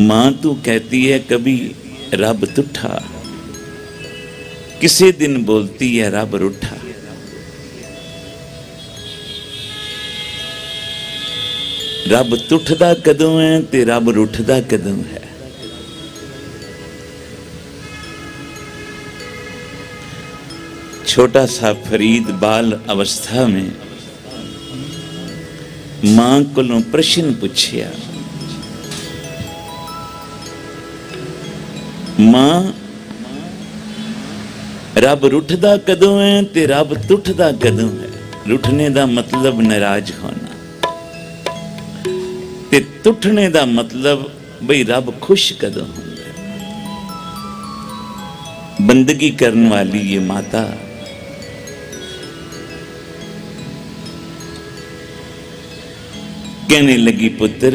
माँ तू कहती है कभी रब तुठा, किसी दिन बोलती है रब रूठा। रब तुठदा कदों है ते रब रूठदा कदों है। छोटा सा फरीद बाल अवस्था में मां कोलों प्रश्न पूछया, मां रब रूठदा कदों है ते रब तुठदा कदों है। रूठने का मतलब नाराज होना ते तुठने का मतलब बई रब खुश कदों होंदा। बंदगी करने वाली ये माता कहने लगी, पुत्र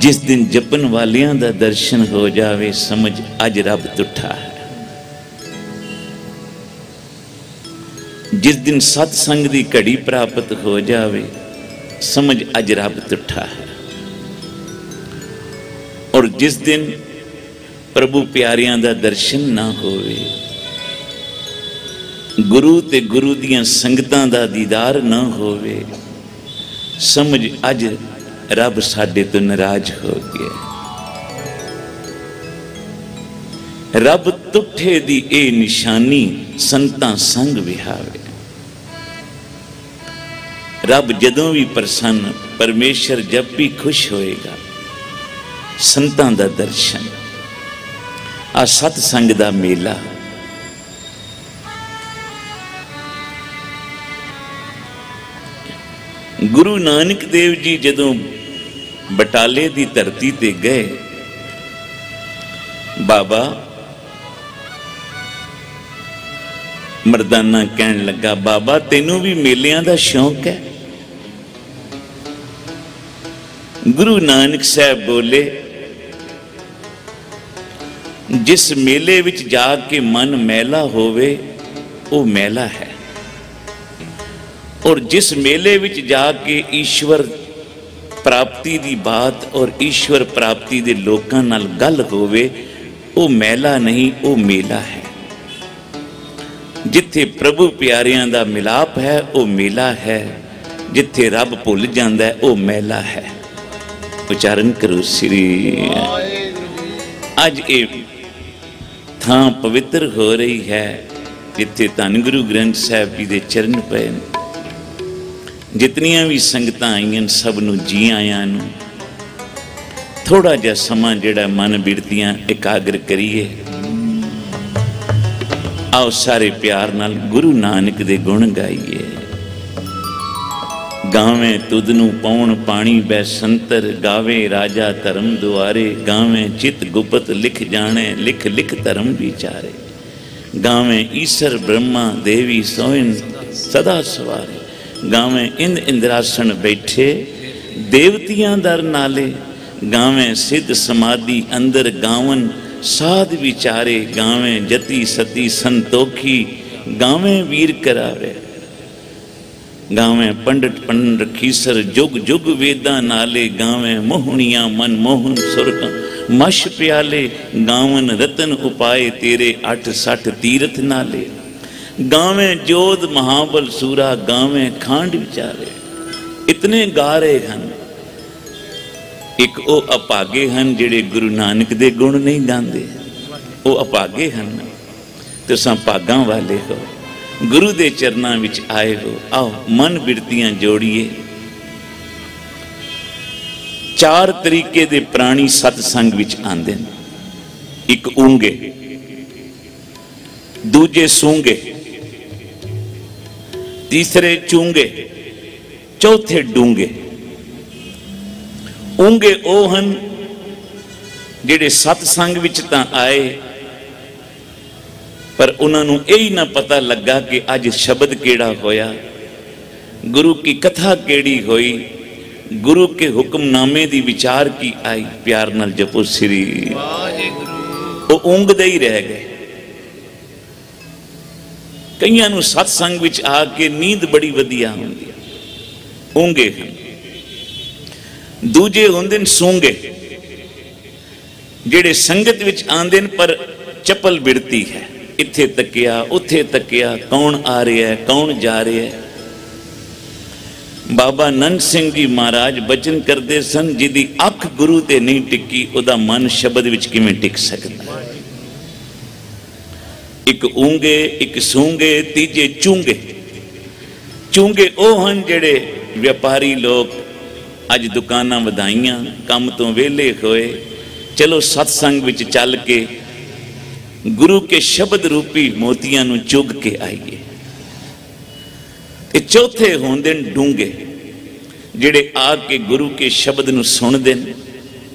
जिस दिन जपन वालियां दा दर्शन हो जावे समझ अज रब तुठा है। जिस दिन सत्संग दी घड़ी प्राप्त हो जावे समझ अज रब तुठा है। और जिस दिन प्रभु प्यारियां दा दर्शन ना होवे, गुरु ते गुरु दियां संगतां दा दीदार ना होवे समझ अज रब साडे तो नाराज हो गया। रब तुठे दी ए निशानी संतां संग विहावे। रब जदों भी प्रसन्न, परमेश्वर जब भी खुश होएगा, संतां दा दर्शन, आ सतसंग दा मेला। गुरु नानक देव जी जदों बटाले दी धरती ते गए, बाबा मर्दाना कहन लगा, बाबा तेनू भी मेलियां दा शौक है? गुरु नानक साहब बोले, जिस मेले विच जाके मन मैला होवे वो मैला है, और जिस मेले विच जाके ईश्वर प्राप्ति दी बात और ईश्वर प्राप्ति दे लोकां नाल गल होवे वो मैला नहीं, वो मेला है। जिथे प्रभु प्यारियां दा मिलाप है वो मेला है, जिथे रब भुल जांदा है वो मैला है। उच्चारण करो श्री। अज ये थां पवित्र हो रही है जिथे धन गुरु ग्रंथ साहब जी दे चरण पे। जितनियां भी संगतां आईयां सब नूं जी आयां नूं थोड़ा जिहा समा जिहड़ा मन बिरतियां एकाग्र करिए। आओ सारे प्यार नाल गुरु नानक दे गुण गाइए। गावे तुदनू पौण पानी बैसंतर, गावे राजा धर्म दुआरे, गावे चित गुपत लिख जाने, लिख लिख धर्म विचारे। गावे ईसर ब्रह्मा देवी सोइन सदा सवारे, गावे इंद इंद्रासन बैठे देवतियां दर नाले, गावे सिद्ध समाधि अंदर गावन साध विचारे, गावे जति सती संतोखी, गावे वीर करावे। गावे पंडित पंड खीसर जुग जुग वेदा नाले, गावे मोहनिया मन मोहन सुरख मश प्याले, गावन रतन उपाय तेरे 8-60 तीरथ नाले। गावे जोध महाबल सूरा, गावे खांड विचारे। इतने गा रहे हैं। एक वो अभागे हैं जिहड़े गुरु नानक दे गुण नहीं गाते, वो अभागे हैं। तुसां भागां वाले हो, गुरु दे चरनां विच आए हो। आओ मन बिरतियां जोड़िए। 4 तरीके दे प्राणी सतसंग विच आंदे ने। एक ऊंगे, दूजे सूंगे, तीसरे चूंगे, चौथे डूंगे। ऊंगे ओ हन जिहड़े सतसंग विच तां आए पर उन्होंने यही ना पता लगा कि अज शब्द केड़ा होया, गुरु की कथा केड़ी होई, गुरु के हुक्मनामे दी विचार की आई। प्यार नाल जपो श्री। वो ऊंघदे ही रह गए। कईयां नूं सतसंग विच आके नींद बड़ी वधिया हुंदी है, ऊंघे हैं। दूजे होंदे ने सूंगे जेड़े संगत विच आंदे ने पर चपल बिड़ती है, इत्थे तकिया उत्थे तकिया, कौन आ रहा है कौन जा रहा है। बाबा नंद सिंह जी महाराज बचन करते सन, जिदी अख गुरु ते नहीं टिकी उदा मन शब्द विच किवें टिक सकता। एक ऊंगे एक सूंगे तीजे चूंगे। चूंगे वह हैं जेड़े व्यापारी लोग अज दुकाना वधाइयां, काम तो वेले होए, चलो सत्संग विच चल के गुरु के शब्द रूपी मोतियां नूं चुग के आइए। चौथे होंदे डूंगे जेड़े आके गुरु के शब्द नूं सुनदे ने,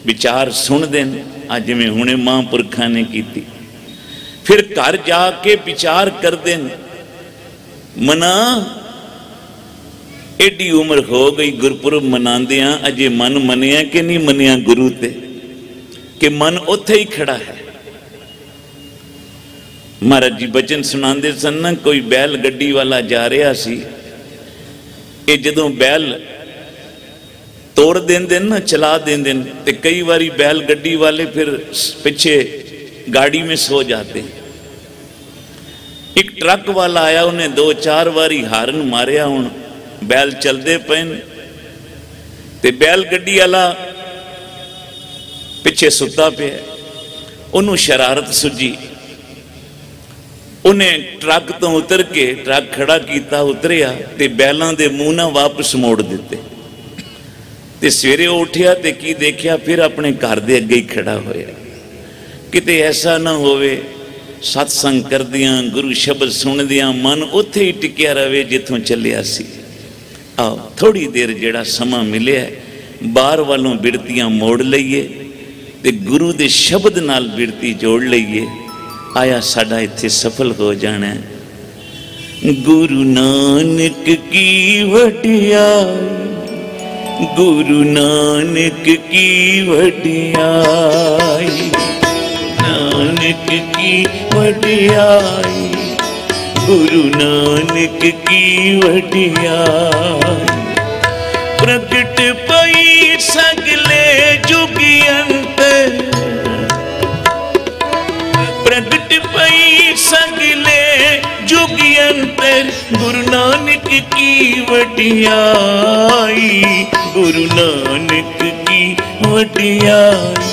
विचार सुनदे ने, अज जिवें हुणे महापुरखां ने कीती। फिर घर जाके विचार करदे ने, मना एडी उम्र हो गई गुरपुरब मनांदियां, अजे मन मनिया कि नहीं मनिया गुरु ते, कि मन उत्थे ही खड़ा है। महाराज जी बचन सुनाते सन ना, कोई बैल गड्डी वाला जा रहा सी, ये जदों बैल तोड़ देंदे ना, चला देंदे ते कई बारी बैल गड्डी वाले फिर पीछे गाड़ी में सो जाते। एक ट्रक वाला आया, उन्हें 2-4 बारी हारन मारिया, हुण बैल चलते पे ते बैल गड्डी वाला पिछे सुता पे। उन्होंने शरारत सुझी, उन्हें ट्रक तो उतर के ट्रक खड़ा किया, उतरिया ते बैलों के मूँह ना वापस मोड़ दिते। ते सवेरे उठिया ते की देखिया, फिर अपने घर के अगे ही खड़ा होया। किते ऐसा ना होवे सत्संग करदियां गुरु शब्द सुनदियां मन उत्थे ही टिकिया रहे जिथों चलिया सी। आओ थोड़ी देर जेड़ा समा मिले बाहर वालों बिरतियां मोड़ लईए ते गुरु दे शब्द नाल बिरती जोड़ लईए, आया साडा इत्थे सफल हो जाना है। गुरु नानक की वडियाई, गुरु नानक की वडियाई, नानक की वडियाई, गुरु नानक की वडियाई। प्रगट पई सगले जुगी अंतर, प्रगट पई सगले जुगी अंतर, गुरु नानक की वडियाई, गुरु नानक की वडियाई,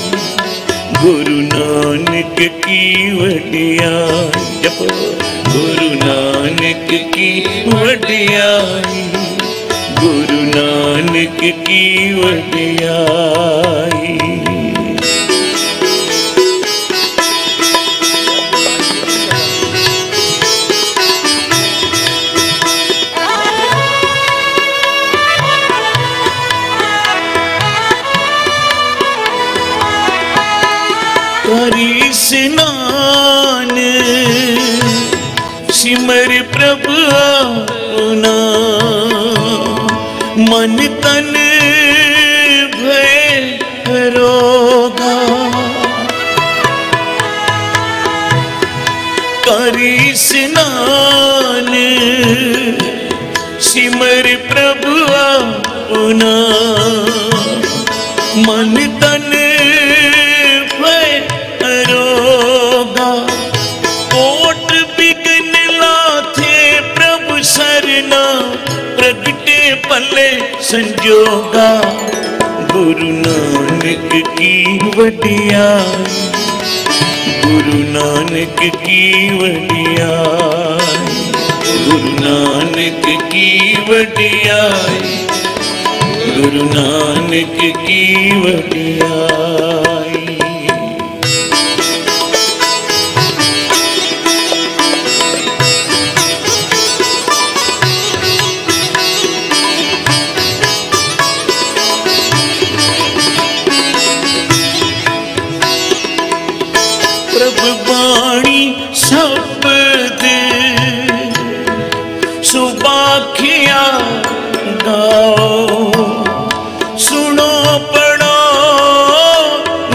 गुरु नानक की वडियाई। जपो गुरु नानक की वडियाई, गुरु नानक की वडियाई। करी स्नान सिमर प्रभु अपना, मन तन भय रोगा। करी स्नान सिमर प्रभु अपना, मन तन रोगा। कोट बिघन लाथे प्रभु सरना, प्रगटे पले संजोगा। गुरु नानक की वडियाई, गुरु नानक की वडियाई, गुरु नानक की वडियाई, गुरु नानक की वडियाई। प्रभु बाणी शब्द सुबाखिया गाओ, सुनो पढ़ो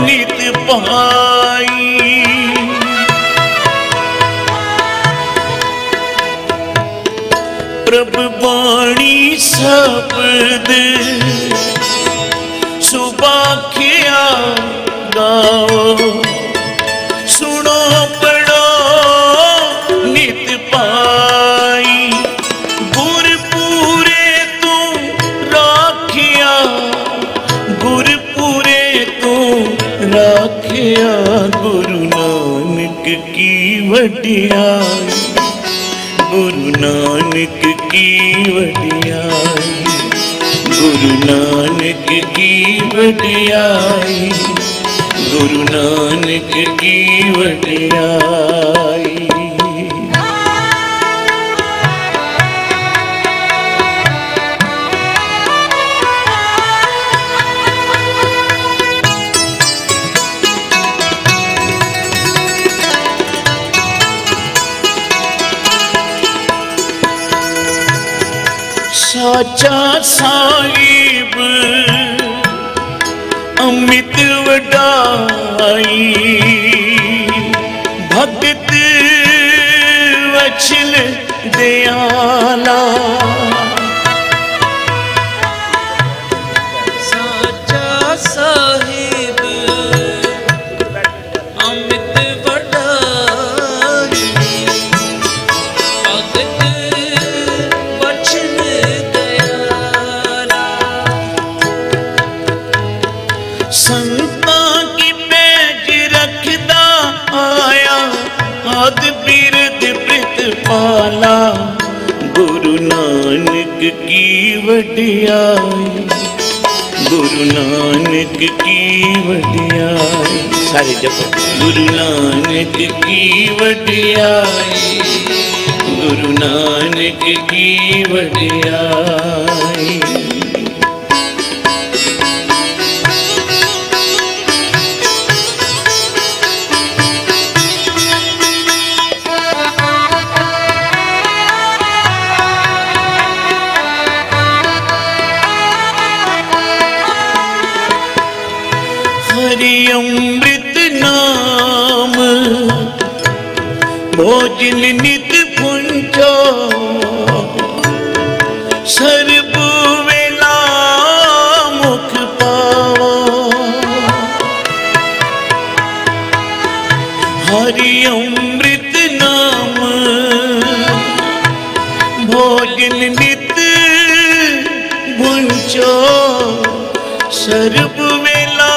नित पाई। प्रभु बाणी शब्द वडियाई, गुरु नानक की वडियाई, गुरु नानक की वडियाई, गुरु नानक की वडियाई। साचा साहिब अमित वडाई, भगत वचन दयाला, साचा साहिब अमित वडाई, भगत वचन दयाला। संता की पैज रखदा आया, आद बिरद प्रितपाला, गुरु नानक की वडियाई, गुरु नानक की वडियाई। सारे जपो, गुरु नानक की वडियाई, गुरु नानक की वडियाई। हरि अमृत नाम भोजन नित पुंचो, सर्ब वेला मुख पावो। हरि अमृत नाम भोजन नित पुंचो, सर्ब वेला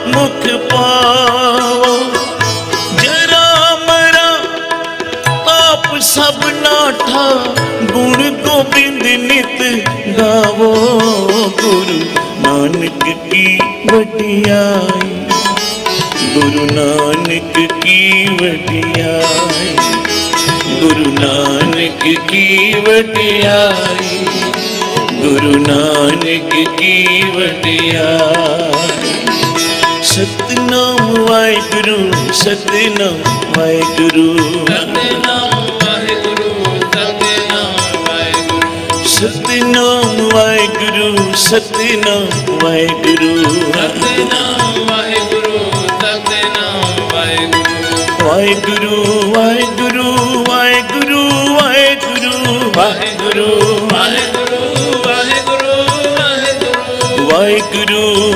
मुख पावो। जरा मरा ताप सब नाठा, गुण गोबिंद नित गावो। गुरु नानक की वडियाई, गुरु नानक की वडियाई, गुरु नानक की वडियाई, गुरु नानक की वडियाई। सतनाम वाहिगुरु, सतनाम वाहिगुरु, सतनाम वाहिगुरु, सतनाम वाहिगुरु, सतनाम वाहिगुरु, सतनाम वाहिगुरु, सतनाम वाहिगुरु, सतनाम वाहिगुरु, वाहिगुरु वाहिगुरु वाहिगुरु वाहिगुरु वाहिगुरु वाहिगुरु वाहिगुरु वाहिगुरु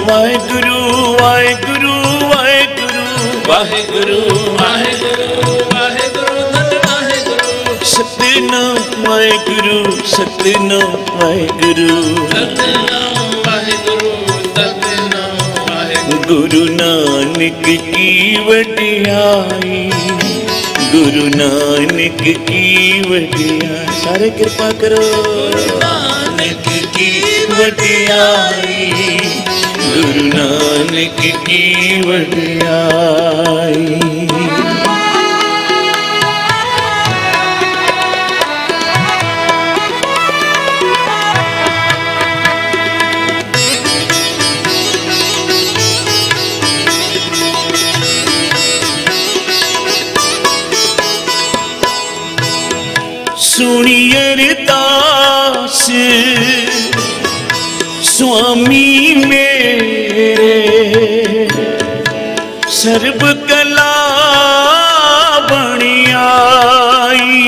वाहिगुरु वाहिगुरु वाहिगुरु वाहिगुरु वाहिगुरु वाहिगुरु वाहिगुरु सतनाम वाहिगुरु, सतनाम वाहिगुरु, सतनाम वाहिगुरु, सतनाम वाहिगुरु। गुरु नानक की वडियाई, गुरु नानक की वडियाई। सारे कृपा करो। नानक की वडियाई, गुरु नानक की वडियाई। सुनिए अरदास स्वामी मेरे, सर्ब कला बणी आई।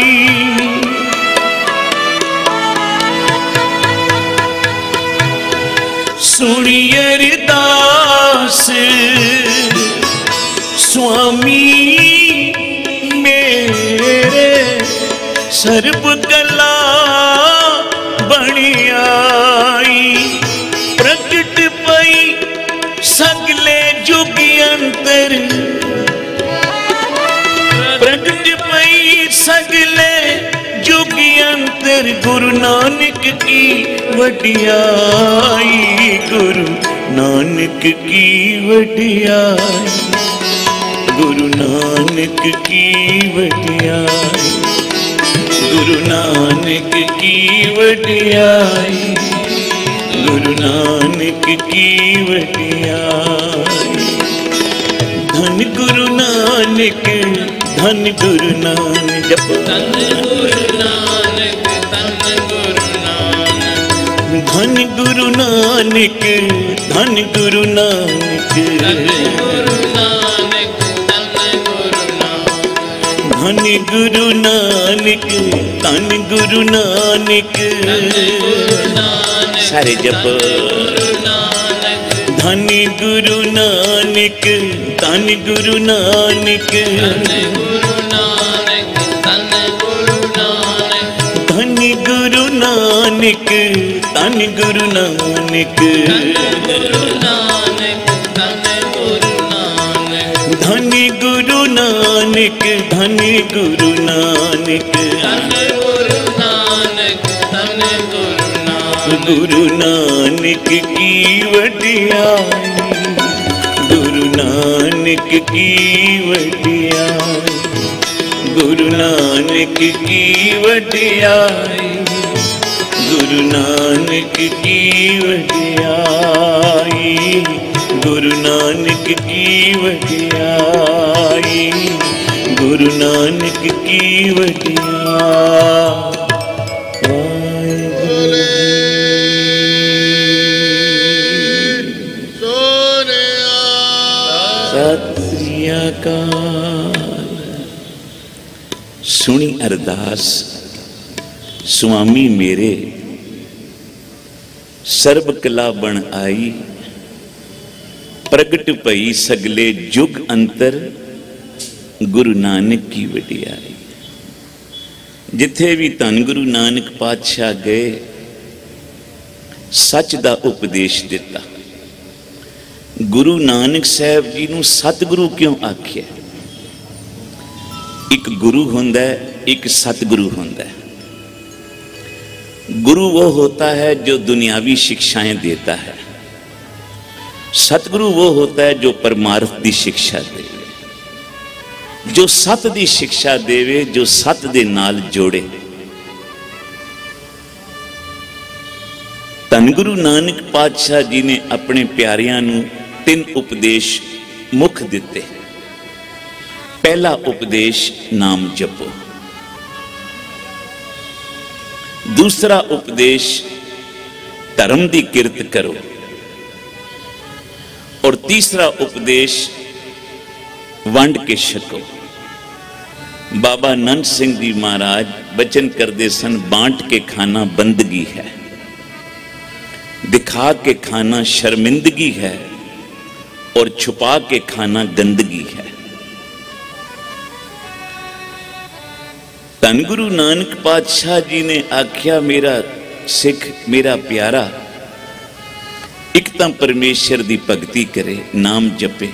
सुनिए अरदास स्वामी मेरे, सर्ब कला बणी आई। प्रगट पई सगले जुग अंतर, सगले जुग अंतर गुरु नानक की वडियाई, गुरु नानक की वडियाई, गुरु नानक की वडियाई, गुरु नानक की वडियाई, गुरु नानक की वडियाई। धन गुरु नानक, धन गुरु नानक, जपो धन गुरु नानक, धन गुरु नानक, धन गुरु नानक, धन गुरु नानक, धन गुरु नानक, धन गुरु नानक, धन गुरु नानक, धन गुरु नानक, सारे जप धन गुरु नानक, धन गुरु नानक, धन गुरु नानक, धन गुरु नानक, धन गुरु नानक, धन गुरु नानक, गुरु नानक की वडियाई, गुरु नानक की वडियाई, गुरु नानक की वडियाई, गुरु नानक की वडियाई, गुरु नानक की वडियाई, गुरु नानक की वडियाई। सत श्री अकाल। सुनी अरदास स्वामी मेरे, सर्ब कला बन आई, प्रगट भई सगले जुग अंतर गुरु नानक की वडियाई। जिथे भी धन गुरु नानक पातशाह गए सच दा उपदेश दिता। गुरु नानक साहब जी नूं सतगुरु क्यों आख्या? एक गुरु हुंदा है, एक सतगुरु हुंदा है। गुरु वो होता है जो दुनियावी शिक्षाएं देता है, सतगुरु वो होता है जो परमार्थ की शिक्षा देवे, जो सत की शिक्षा देवे, जो सत दे नाल जोड़े। धन गुरु नानक पातशाह जी ने अपने प्यारियां नूं 3 उपदेश मुख दिते। पहला उपदेश नाम जपो, दूसरा उपदेश धर्म की किरत करो, और तीसरा उपदेश वंड के छको। बाबा नंद सिंह जी महाराज बचन करते सन, बांट के खाना बंदगी है, दिखा के खाना शर्मिंदगी है, और छुपा के खाना गंदगी है। धन गुरु नानक पातशाह जी ने आख्या, मेरा सिख मेरा प्यारा एक तो परमेश्वर की भगती करे, नाम जपे।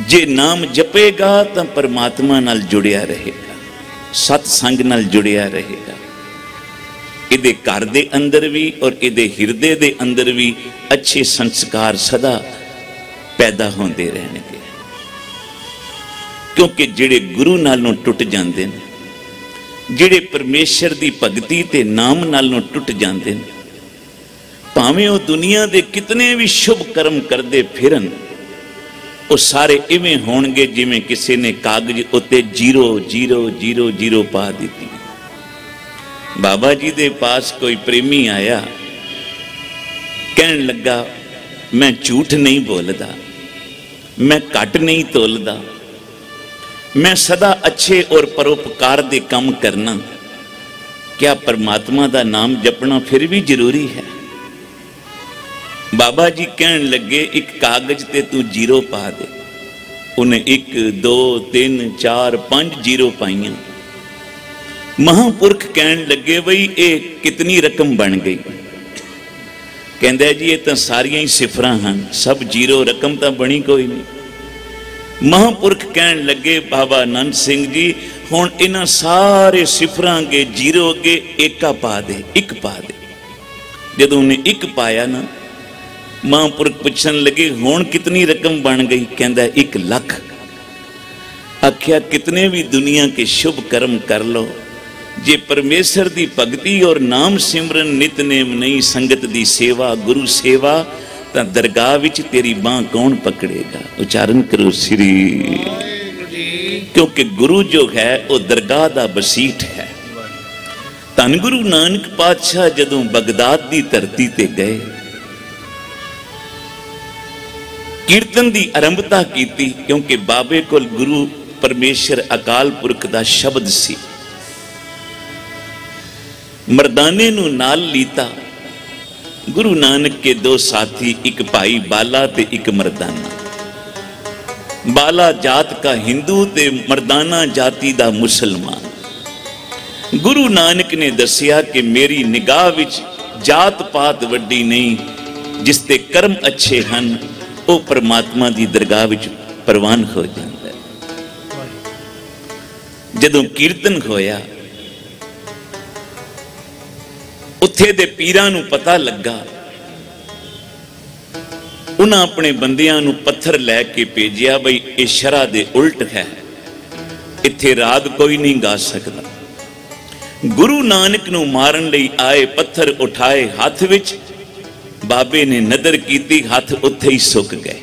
जे नाम जपेगा तो परमात्मा नाल जुड़िया रहेगा, सतसंग नाल जुड़िया रहेगा। इहदे घर दे अंदर भी और इहदे हिरदे दे अंदर भी अच्छे संस्कार सदा पैदा होंदे रहणगे। क्योंकि जिहड़े गुरु नालों टुट जांदे ने, जिहड़े परमेश्वर की भगती ते नाम नालों टुट जांदे ने, भावें वो दुनिया दे कितने भी शुभ कर्म करते फिरन, वो सारे इवें होणगे जिवें किसी ने कागज उत्ते 00000 पा दी। बाबा जी दे पास कोई प्रेमी आया, कहन लगा मैं झूठ नहीं बोलदा, मैं घट नहीं तोलदा, मैं सदा अच्छे और परोपकार दे काम करना, क्या परमात्मा दा नाम जपना फिर भी जरूरी है? बाबा जी कहन लगे एक कागज ते तू 0 पा दे। उन्हें 1 2 3 4 5 0 पाइया। महापुरख कहन लगे बई ये कितनी रकम बन गई? कहंदा जी ये तो सारियां ही सिफरां हैं, सब 0, रकम तो बनी कोई नहीं। महापुरख कहन लगे बाबा आनंद सिंह जी हुण इन्हां सारे सिफरां अगे जीरो अगे एका पा दे, एक पा दे। जदों उन्हें एक पाया ना, महापुरख पुछन लगे हुण कितनी रकम बन गई? कहंदा 1 लाख। आख्या कितने भी दुनिया के शुभ कर्म कर लो, जे परमेश्वर की भगती और नाम सिमरन नितनेम नहीं, संगत की सेवा गुरु सेवा, तो दरगाह विच तेरी बांह कौन पकड़ेगा? उच्चारण करो श्री। क्योंकि गुरु जो है वो दरगाह का बसीठ है। धन गुरु नानक पातशाह जदों बगदाद की धरती ते गए, कीर्तन की आरंभता की, क्योंकि बाबे कोल गुरु परमेश्वर अकाल पुरख का शब्द सी। मर्दाने नूं नाल लीता। गुरु नानक के 2 साथी, एक भाई बाला ते एक मर्दाना। बाला जात का हिंदू ते मर्दाना जाति का मुसलमान। गुरु नानक ने दसिया कि मेरी निगाह विच जात पात वड्डी नहीं, जिसते कर्म अच्छे हैं वो परमात्मा की दरगाह विच प्रवान हो जाता है। जदों कीर्तन होया, उत्थे दे पीरां नूं पता लगा, उन्हां अपने बंदियां नूं पत्थर लैके भेजिया बई ये शरा दे उल्ट है, इत्थे राग कोई नहीं गा सकता। गुरु नानक नूं मारन लई आए, पत्थर उठाए हाथ विच, बाबे ने नदर कीती, हाथ उत्थे ही सुक गए,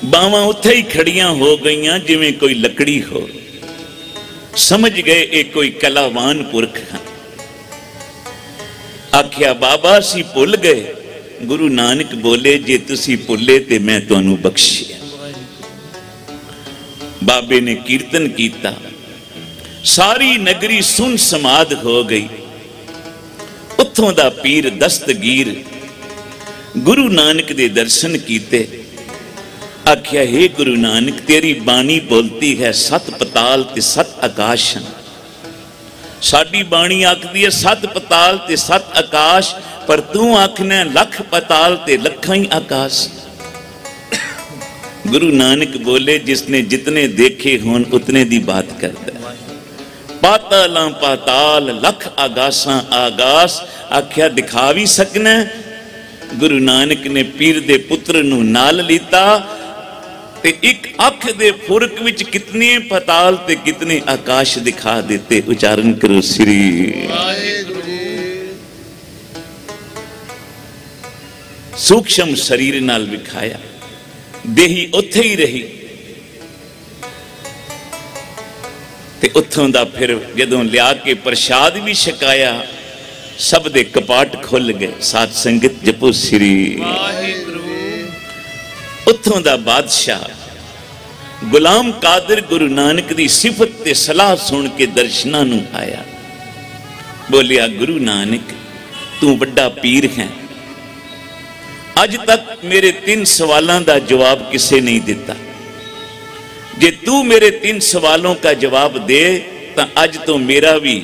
बावां उत्थे ही खड़ियां हो गईयां जिवें कोई लकड़ी हो। समझ गए ये कोई कलावान पुरख हैं। आख्या बाबा सी भुल गए। गुरु नानक बोले जे तुसी भुले ते मैं तुहानू बख्शिया। बाबे ने कीर्तन कीता, सारी नगरी सुन समाद हो गई। उत्थों दा पीर दस्तगीर गुरु नानक दे दर्शन कीते। आख्या हे गुरु नानक तेरी बाणी बोलती है 7 पताल ते 7 आकाश हैं। साडी बाणी आखदी है 7 पताल ते 7 आकाश, पर तू आखना लख पताल ते लखां ही आकाश। गुरु नानक बोले जिसने जितने देखे हों उतने दी बात करता है। पाताला पाताल लख आगासां आगास। आख्या दिखा भी सकना। गुरु नानक ने पीर दे पुत्र नूं नाल लीता ते एक अख दे फुरक विच कितने पताल ते कितने आकाश दिखा देते। उच्चारण करो श्री। सूक्ष्म शरीर नाल विखाया, देही उत्थे ही रही ते उत्थों दा फिर जदों लिया के प्रसाद भी छकाया, सब दे कपाट खुल गए। साध संगत जपो श्री। उत्थों दा बादशाह गुलाम कादिर गुरु नानक दी सिफत ते सलाह सुन के दर्शनां नूं आया। बोलिया गुरु नानक तू बड़ा पीर है, अज तक मेरे 3 सवालों का जवाब किसे नहीं दिता। जे तू मेरे 3 सवालों का जवाब दे तो अज तो मेरा भी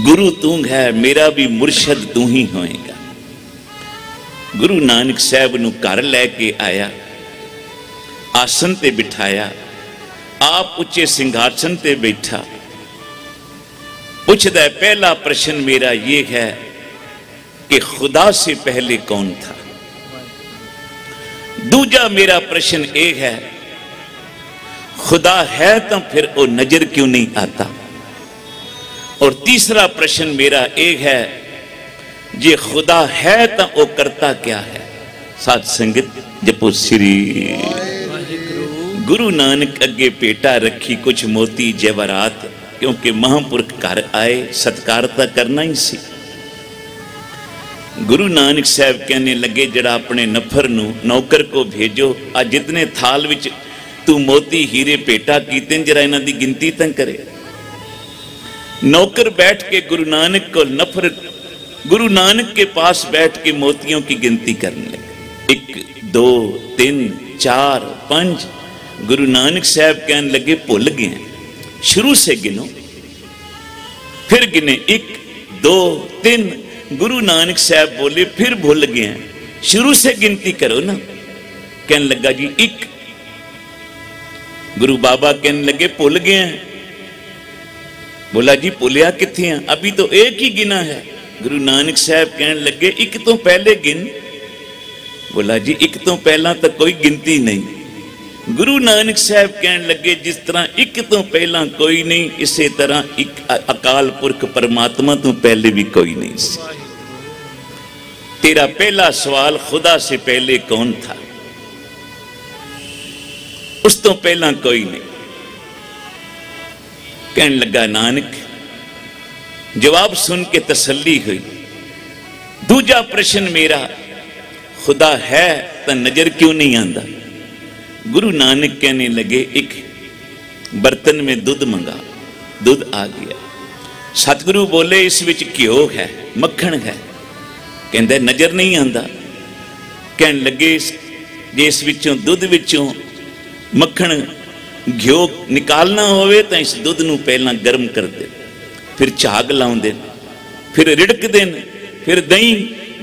गुरु तू है, मेरा भी मुर्शद तू ही होएगा। गुरु नानक साहब नूं घर लैके आया, आसन ते बिठाया, आप उच्चे सिंहासन ते बैठा। पूछदा पहला प्रश्न मेरा ये है कि खुदा से पहले कौन था। दूजा मेरा प्रश्न एक है खुदा है तो फिर वो नजर क्यों नहीं आता। और तीसरा प्रश्न मेरा एक है जे खुदा है तो वो करता क्या है। साध संगत जपो श्री। गुरु नानक अगे पेटा रखी कुछ मोती जेवरात, क्योंकि महापुरख घर आए सत्कार तो करना ही सी। गुरु नानक साहब कहने लगे जड़ा अपने नफर नू नौकर को भेजो, आ जितने थाल विच तू मोती हीरे पेटा कीते जरा इन्हां दी गिनती तक करे। नौकर बैठ के गुरु नानक को नफर गुरु नानक के पास बैठ के मोतियों की गिनती करने लगे। 1 2 3 4 5। गुरु नानक साहब कहने लगे भुल गए, शुरू से गिनो। फिर गिने 1 2 3। गुरु नानक साहब बोले फिर भूल गए, शुरू से गिनती करो ना। कहने लगा जी एक। गुरु बाबा कहने लगे भुल गए हैं। बोला जी भुलिया किथे हैं, अभी तो एक ही गिना है। गुरु नानक साहब कहने लगे एक तो पहले गिन। बोला जी एक तो पहला तो कोई गिनती नहीं। गुरु नानक साहब कहने लगे जिस तरह एक तो पहला कोई नहीं, इसी तरह एक अकाल पुरख परमात्मा तो पहले भी कोई नहीं सी। तेरा पहला सवाल खुदा से पहले कौन था, उस तो पहला कोई नहीं। कहने लगा नानक, जवाब सुन के तसल्ली हुई। दूजा प्रश्न मेरा, खुदा है तो नजर क्यों नहीं आंदा? गुरु नानक कहने लगे एक बर्तन में दूध मंगा, दूध आ गया। सतगुरु बोले इस विच घ्यो है, मक्खन है। कहंदा नजर नहीं आंदा। कहने लगे जे इस विचों दुध विचों मक्खन घ्यो निकालना होवे तो इस दुध नूं पहला गर्म कर दे, फिर झाग लाउंदे, फिर रिड़क देन, फिर दही,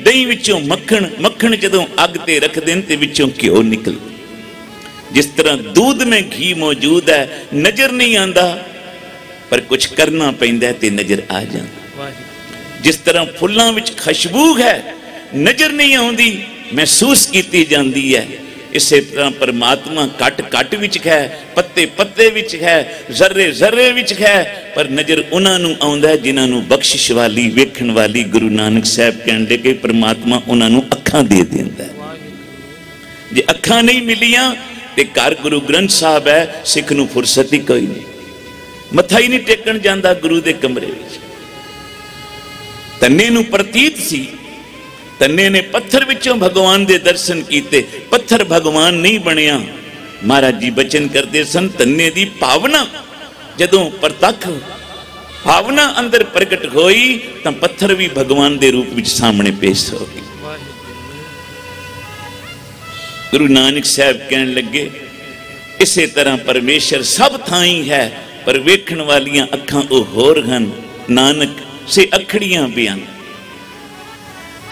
दही विचों मक्खन, मक्खन जदों अग ते रख देन ते विचों घ्यो निकल। जिस तरह दूध में घी मौजूद है, नजर नहीं आंदा पर कुछ करना पैंदा ते नजर आ जांदा। जिस तरह फुल्लां विच खुशबू है, नजर नहीं आउंदी, महसूस कीती जांदी है। इसे तरह परमात्मा कट कट विच है, पत्ते पत्ते विच है, जर्रे जर्रे विच है, पर नजर उन्हां नूं आउंदा है जिन्हां नूं बख्शिश वाली वेखण वाली गुरु नानक साहब कहंदे कि परमात्मा उन्हां नूं अखां दे दिंदा है। जे अखां नहीं मिलियां ते घर गुरु ग्रंथ साहब है, सिख नूं फुरसत ही कोई नहीं, मत्था ही नहीं टेकण जांदा गुरु दे कमरे विच। तन्ने नूं प्रतीत सी, तन्ने ने पत्थर विचों भगवान दे दर्शन कीते, पत्थर भगवान नहीं बनिया। महाराज जी बचन करते सन, तन्ने दी भावना जदों प्रतख भावना अंदर प्रगट होई तां पत्थर भी भगवान दे रूप विच सामने पेश हो गए। गुरु नानक साहब कहने लगे इसे तरह परमेश्वर सब थाई है, पर वेखण वालियां अखां ओ होर हन। नानक से अखड़ियां बयान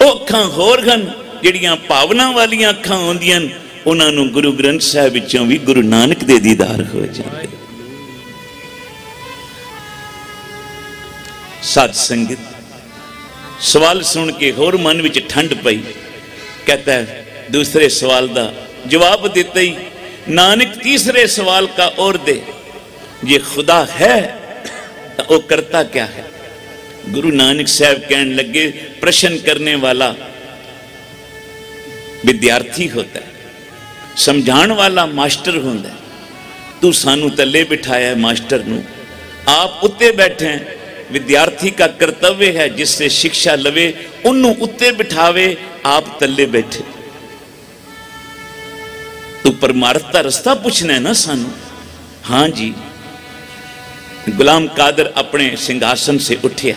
अखां होर हन, जिहड़ियां भावना वालियां अखां आउंदियां उन्हां नूं गुरु ग्रंथ साहिब विचों भी गुरु नानक दे दीदार हो जाते। साध संगत सवाल सुन के होर मन विच ठंड पई। कहता है दूसरे सवाल का जवाब देते ही नानक तीसरे सवाल का और दे, ये खुदा है तो वो करता क्या है? गुरु नानक साहब कहने लगे प्रश्न करने वाला विद्यार्थी होता है, समझाने वाला मास्टर होता है। तू सानू तले बिठाया है मास्टर नू, आप उत्ते बैठे हैं। विद्यार्थी का कर्तव्य है जिससे शिक्षा लवे उन्नू उत्ते बिठावे, आप तले बैठे। तू परमार्थ का रस्ता पूछना है ना सानू? हाँ जी। गुलाम कादर अपने सिंहासन से उठिया,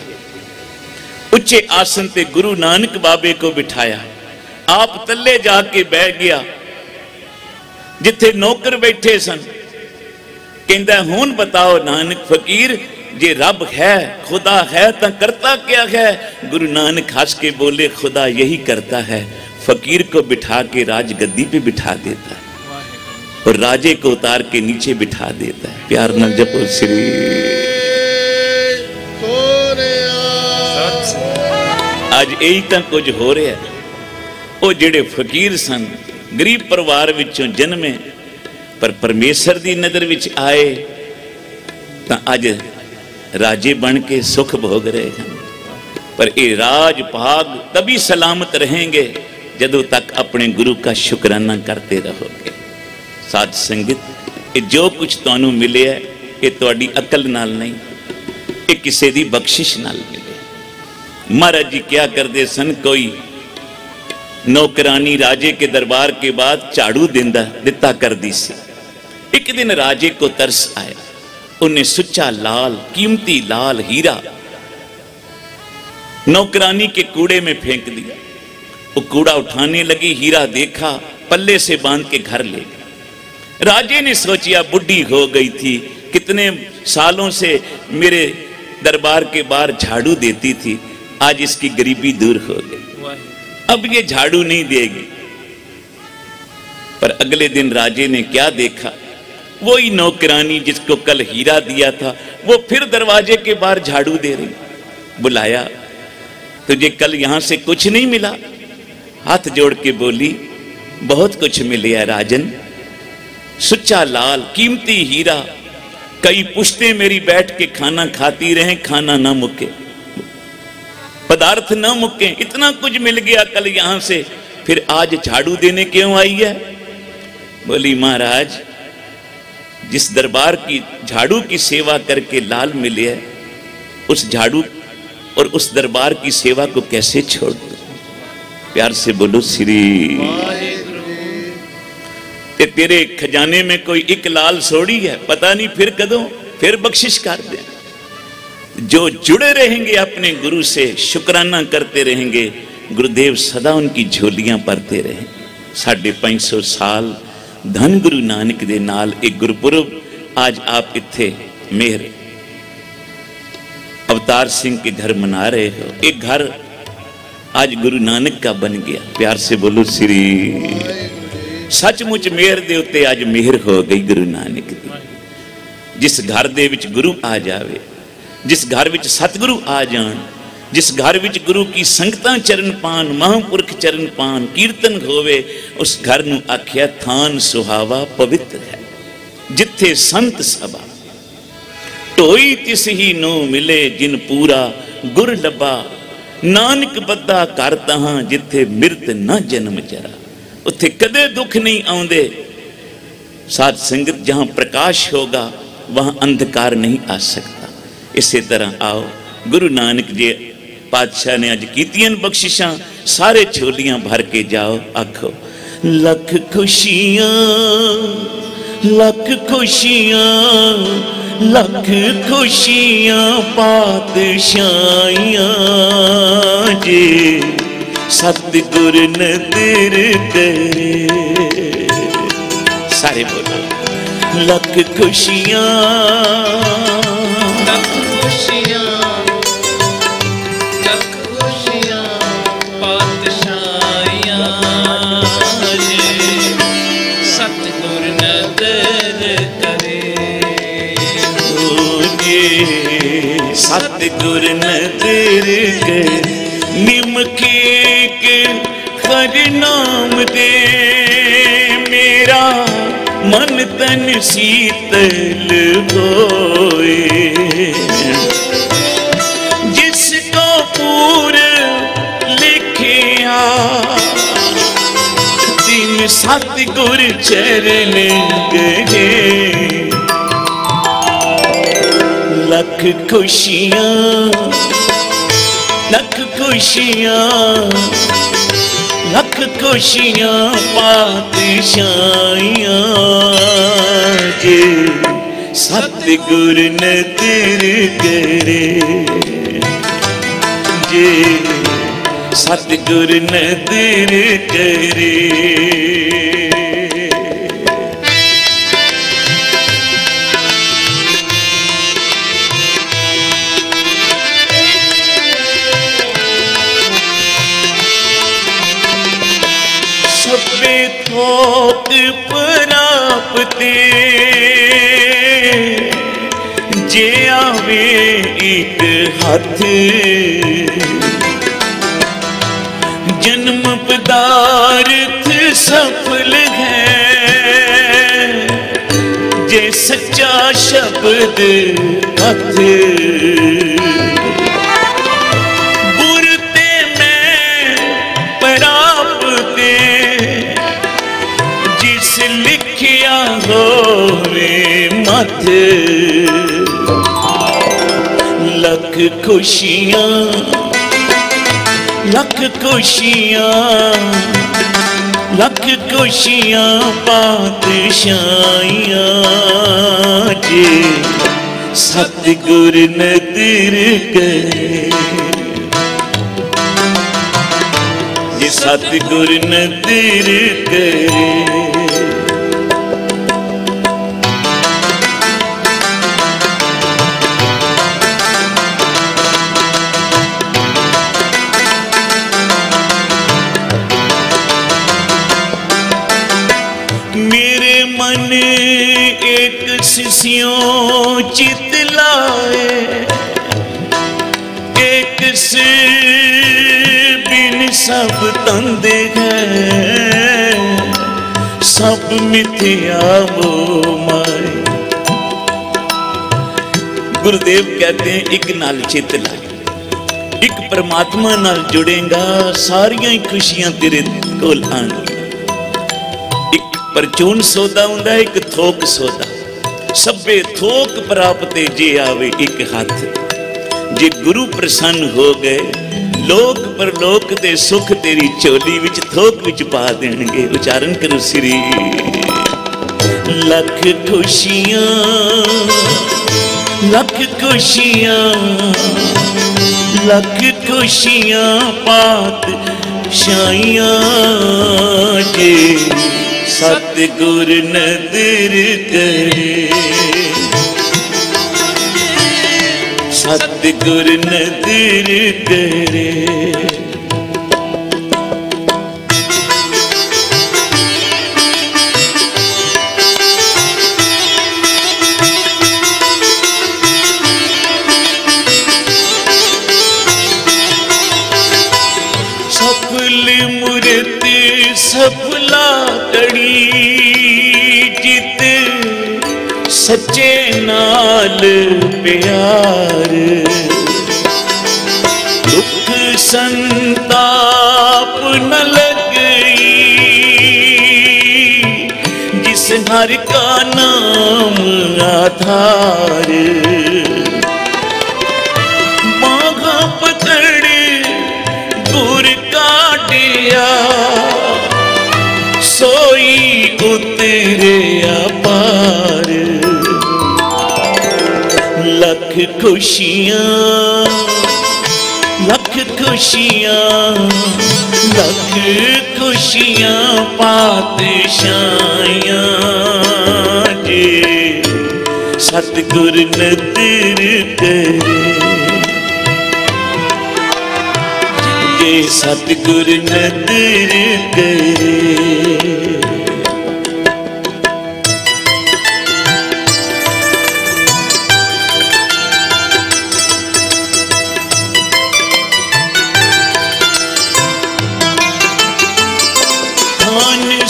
उच्चे आसन पे गुरु नानक बाबे को बिठाया, आप तले जाके बैठ गया जिथे नौकर बैठे सन। कहंदा हुण बताओ नानक फकीर, जे रब है खुदा है तो करता क्या है? गुरु नानक हंस के बोले खुदा यही करता है, फकीर को बिठा के राजगद्दी पे बिठा देता है और राजे को उतार के नीचे बिठा देता है। प्यार नाल जपो श्री। आज यही तो कुछ हो रहा है। वो जेड़े फकीर सन गरीब परिवार विचों जन्मे पर परमेश्वर की नजर विच आए तो अज राजे बन के सुख भोग रहे हैं। पर ये राज भाग तभी सलामत रहेंगे जदों तक अपने गुरु का शुक्राना करते रहोगे। साध संगत ये जो कुछ तुहानू मिले है ये तुहाडी अकल नाल नहीं, ये किसी दी बख्शिश नाल मिले। महाराज जी क्या करते सन, कोई नौकरानी राजे के दरबार के बाद झाड़ू दिता करती सी। एक दिन राजे को तरस आया, उन्हें सुच्चा लाल कीमती लाल हीरा नौकरानी के कूड़े में फेंक दिया। वो कूड़ा उठाने लगी, हीरा देखा, पल्ले से बांध के घर ले गई। राजे ने सोचा बुढ़ी हो गई थी, कितने सालों से मेरे दरबार के बाहर झाड़ू देती थी, आज इसकी गरीबी दूर हो गई, अब ये झाड़ू नहीं देगी। पर अगले दिन राजे ने क्या देखा, वही नौकरानी जिसको कल हीरा दिया था वो फिर दरवाजे के बाहर झाड़ू दे रही। बुलाया, तुझे कल यहां से कुछ नहीं मिला? हाथ जोड़ के बोली, बहुत कुछ मिले राजन, सुच्चा लाल कीमती हीरा, कई पुश्ते मेरी बैठ के खाना खाती रहे, खाना ना मुके, पदार्थ ना मुके, इतना कुछ मिल गया कल यहां से, फिर आज झाड़ू देने क्यों आई है? बोली, महाराज जिस दरबार की झाड़ू की सेवा करके लाल मिले है, उस झाड़ू और उस दरबार की सेवा को कैसे छोड़ दो? प्यार से बोलो श्री। ते तेरे खजाने में कोई एक लाल सोड़ी है, पता नहीं फिर कदों फिर बख्शिश कर दे। जो जुड़े रहेंगे अपने गुरु से, शुक्राना करते रहेंगे, गुरुदेव सदा उनकी झोलियां भरते रहे। 550 साल धन गुरु नानक दे नाल एक गुरपुरब आज आप इत्थे मेहर अवतार सिंह के घर मना रहे हो। एक घर आज गुरु नानक का बन गया। प्यार से बोलो श्री। सचमुच मेहर दे उत्ते आज मेहर हो गई गुरु नानक दी। जिस घर दे विच गुरु आ जावे, जिस घर विच सतगुरु आ जान, जिस घर विच गुरु की संगतां चरण पान, महापुरख चरण पान, कीर्तन होवे, उस घर नूं आख्या थान सुहावा पवित्र है। जिथे संत सभा ढोई तिस ही नो मिले, जिन पूरा गुर लबा, नानक बद्दा कर तहां, जिथे मिरत न जन्म जरा। उत्थे कदे दुख नहीं आउंदे। साध संगत जहां प्रकाश होगा वहां अंधकार नहीं आ सकता। इसी तरह आओ, गुरु नानक जी पातशाह ने अज कीतियां बख्शिशां, सारे झोलियां भर के जाओ। आखो लख खुशियां, लख खुशियां, लख खुशियां पातशाहियां जी, सतगुर नदर करे। सारे बोलो लख खुशियां, लख खुशियां, लख खुशियां पातशाहियां जी, सतगुर नदर करे। सतगुर नदर करे। निमके के हर नाम दे, मेरा मन तन शीतल होए। जिसको पूर लिखिया, दिन सतगुर चरण गए। लख खुशियां, लख खुशियां, लख खुशियां पातशाहियां जे, सतगुर नदर करे। जे सतगुर नदर करे। थोक प्राप्ते जे आवे एक हाथ, जन्म पदार्थ सफल है, जे सच्चा शब्द कथ। बुरते में प्राप्ते जिस लिखिया होवे मत। लख खुशियां, लख खुशियां, लख खुशियां पातशाहियां जे, सतगुर नदर करे। जे सतगुर नदर करे। सियों चित लाए, एक से बिन सब तंद है, सब मिथ्या मोह माए। गुरुदेव कहते हैं एक नाल चित ला, एक परमात्मा नाल जुड़ेगा, सारियां खुशियां तेरे कोल आएंगी। एक परचून सौदा हुंदा, एक थोक सौदा। सभे थोक प्राप्त जे आवे एक हाथ। जे गुरु प्रसन्न हो गए, लोक परलोक दे सुख तेरी चोली विच थोक विच पा देणगे। उच्चारण करो श्री लख खुशियां, लख खुशियां, लख खुशियां पात शाइयां जे सतगुर नदर करे, सतगुर नदर करे। सफला कड़ी जित सच्चे नाल प्यार, दुख संताप न लगई जिस हर का नाम आधार। बाघा पकड़ गुर काटिया, सोई उतरे अपार। लख खुशियां, लख खुशियां, लख खुशियां पातशाहियां जे सतगुर नदर करे, जे सतगुर नदर करे।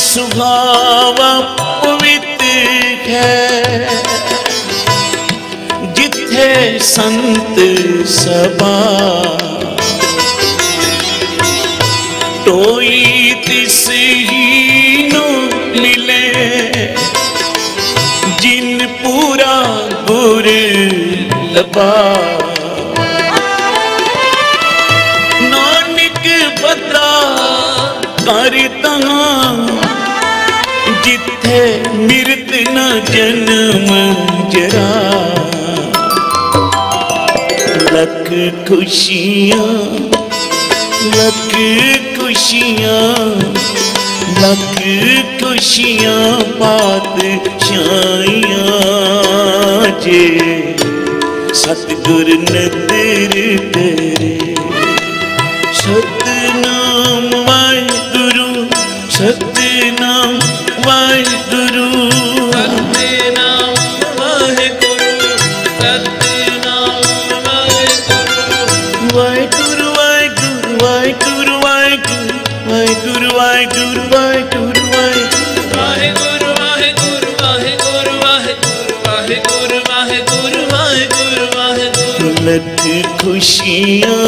सुभावा पवित्र है जिथे संत सभा, टोई तिस ही नो मिले जिन पूरा गुर लबा। नानक बता करता जिथे मृत न जन्म जरा। लख खुशियां, लख खुशियां, लख खुशियां पातशाहियां जे सतगुर नदर करे। सतनाम वाहिगुरु, सतनाम वाहिगुरु, सतनाम वाहिगुरु, सतनाम वाहिगुरु। वाहिगुरु वाहिगुरु वाहिगुरु वाहिगुरु वाहिगुरु वाहिगुरु वाहिगुरु वाहिगुरु वाहिगुरु वाहिगुरु वाहिगुरु वाहिगुरु वाहिगुरु। लख खुशियां,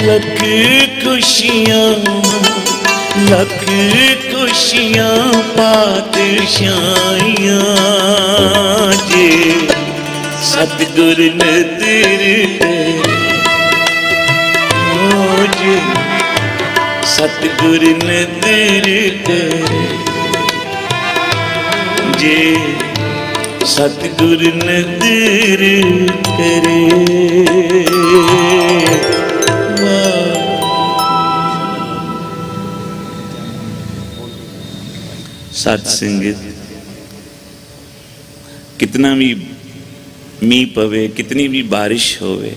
लख खुशियां, लख खुशियां पातशाहियां जे सतगुर नदर करे। ओ जे सतगुर नदर करे, जे सतगुर नदर करे। सत संगत, कितना भी मीह पवे, कितनी भी बारिश होवे,